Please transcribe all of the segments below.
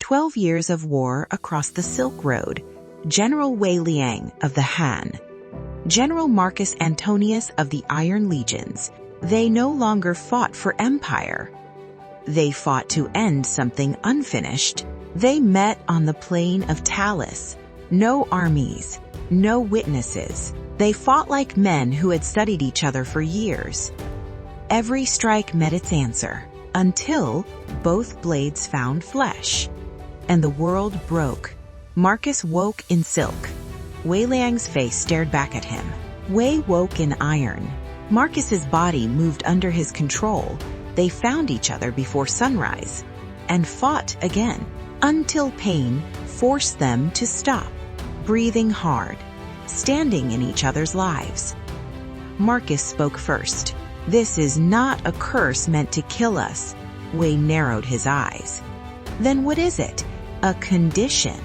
12 years of war across the Silk Road. General Wei Liang of the Han. General Marcus Antonius of the Iron Legions. They no longer fought for empire. They fought to end something unfinished. They met on the plain of Talus. No armies, no witnesses. They fought like men who had studied each other for years. Every strike met its answer, until both blades found flesh. And the world broke. Marcus woke in silk. Wei Liang's face stared back at him. Wei woke in iron. Marcus's body moved under his control. They found each other before sunrise and fought again until pain forced them to stop, breathing hard, standing in each other's lives. Marcus spoke first. "This is not a curse meant to kill us." Wei narrowed his eyes. "Then what is it?" "A condition.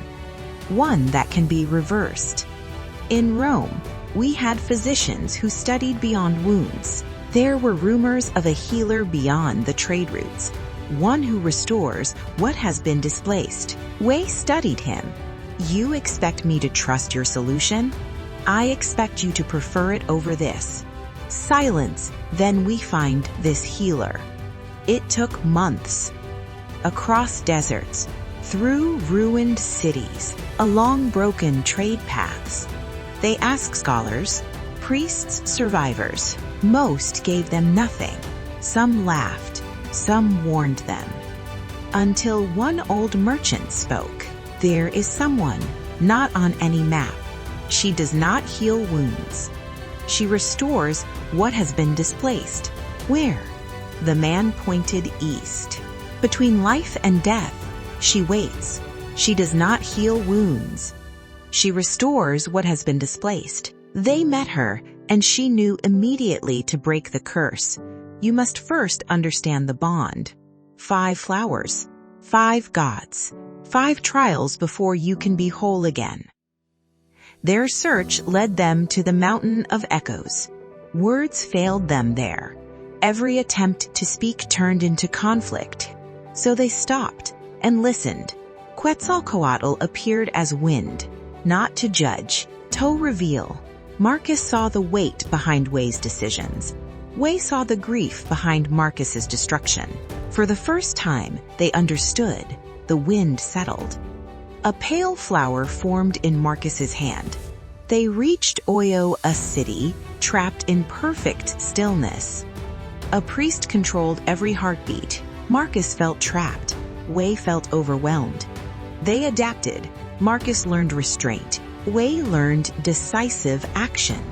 One that can be reversed. In Rome, we had physicians who studied beyond wounds. There were rumors of a healer beyond the trade routes, one who restores what has been displaced." Wei studied him. "You expect me to trust your solution? I expect you to prefer it over this." Silence. "Then we find this healer." It took months. Across deserts, through ruined cities, along broken trade paths. They asked scholars, priests, survivors. Most gave them nothing. Some laughed, some warned them. Until one old merchant spoke. "There is someone, not on any map. She does not heal wounds. She restores what has been displaced." "Where?" The man pointed east. "Between life and death. She waits. She does not heal wounds. She restores what has been displaced." They met her, and she knew immediately to break the curse. You must first understand the bond. 5 flowers, 5 gods, 5 trials before you can be whole again. Their search led them to the Mountain of Echoes. Words failed them there. Every attempt to speak turned into conflict. So they stopped and listened. Quetzalcoatl appeared as wind, not to judge, to reveal. Marcus saw the weight behind Wei's decisions. Wei saw the grief behind Marcus's destruction. For the first time, they understood. The wind settled. A pale flower formed in Marcus's hand. They reached Oyo, a city, trapped in perfect stillness. A priest controlled every heartbeat. Marcus felt trapped. Wei felt overwhelmed. They adapted. Marcus learned restraint. Wei learned decisive action.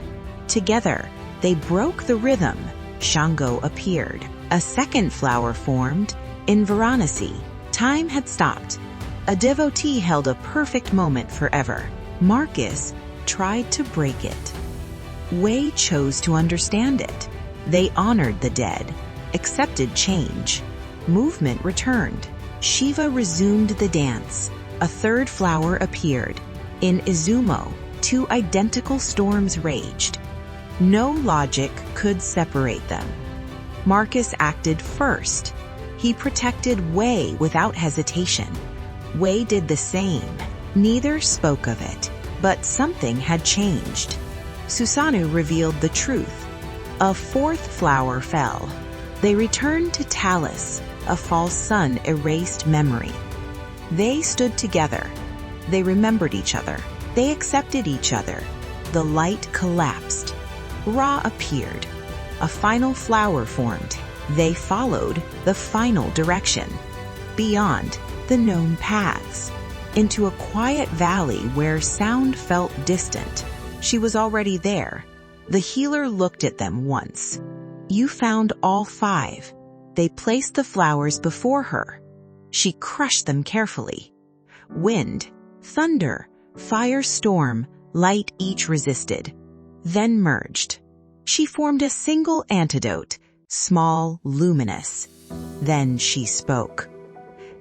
Together, they broke the rhythm. Shango appeared. A second flower formed. In Varanasi, time had stopped. A devotee held a perfect moment forever. Marcus tried to break it. Wei chose to understand it. They honored the dead, accepted change. Movement returned. Shiva resumed the dance. A third flower appeared. In Izumo, 2 identical storms raged. No logic could separate them. Marcus acted first. He protected Wei without hesitation. Wei did the same. Neither spoke of it, but something had changed. Susanoo revealed the truth. A 4th flower fell. They returned to Talus. A false sun erased memory. They stood together. They remembered each other. They accepted each other. The light collapsed. Ra appeared. A final flower formed. They followed the final direction. Beyond the known paths. Into a quiet valley where sound felt distant. She was already there. The healer looked at them once. "You found all 5. They placed the flowers before her. She crushed them carefully. Wind, thunder, fire, storm, light each resisted, then merged. She formed a single antidote, small, luminous. Then she spoke.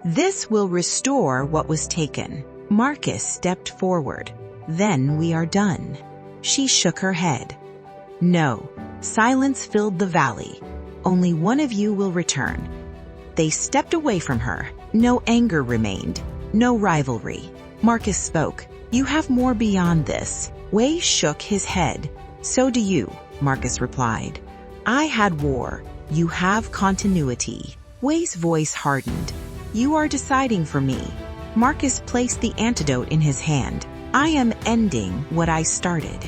"This will restore what was taken." Marcus stepped forward. "Then we are done." She shook her head. "No." Silence filled the valley. "Only one of you will return." They stepped away from her. No anger remained. no rivalry. Marcus spoke. You have more beyond this. Wei shook his head. So do you, Marcus replied. I had war. You have continuity. Wei's voice hardened. You are deciding for me. Marcus placed the antidote in his hand. I am ending what I started.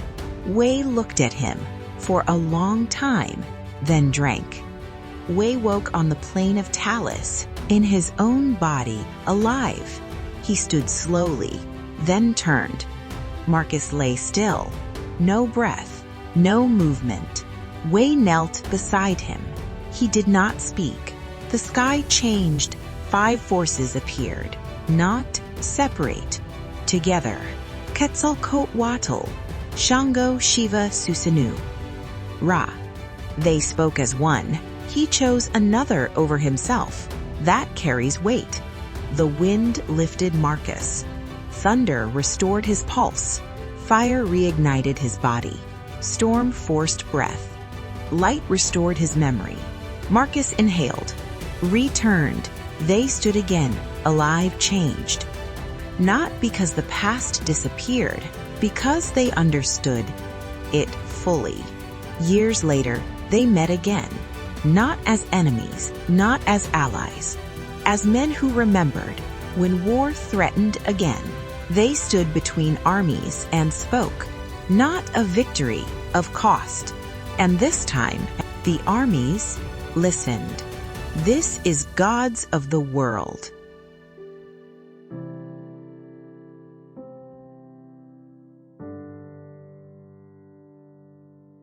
Wei looked at him for a long time, then drank. Wei woke on the plain of Talus, in his own body, alive. He stood slowly, then turned. Marcus lay still. No breath, no movement. Wei knelt beside him. He did not speak. The sky changed. 5 forces appeared. Not separate. Together. Quetzalcoatl, Shango, Shiva, Susanoo. Ra. They spoke as one. He chose another over himself. That carries weight. The wind lifted Marcus. Thunder restored his pulse. Fire reignited his body. Storm forced breath. Light restored his memory. Marcus inhaled. Returned. They stood again, alive, changed. Not because the past disappeared, because they understood it fully. Years later, they met again. Not as enemies, not as allies. As men who remembered when war threatened again. They stood between armies and spoke. Not of victory, of cost. And this time, the armies listened. This is gods of the world.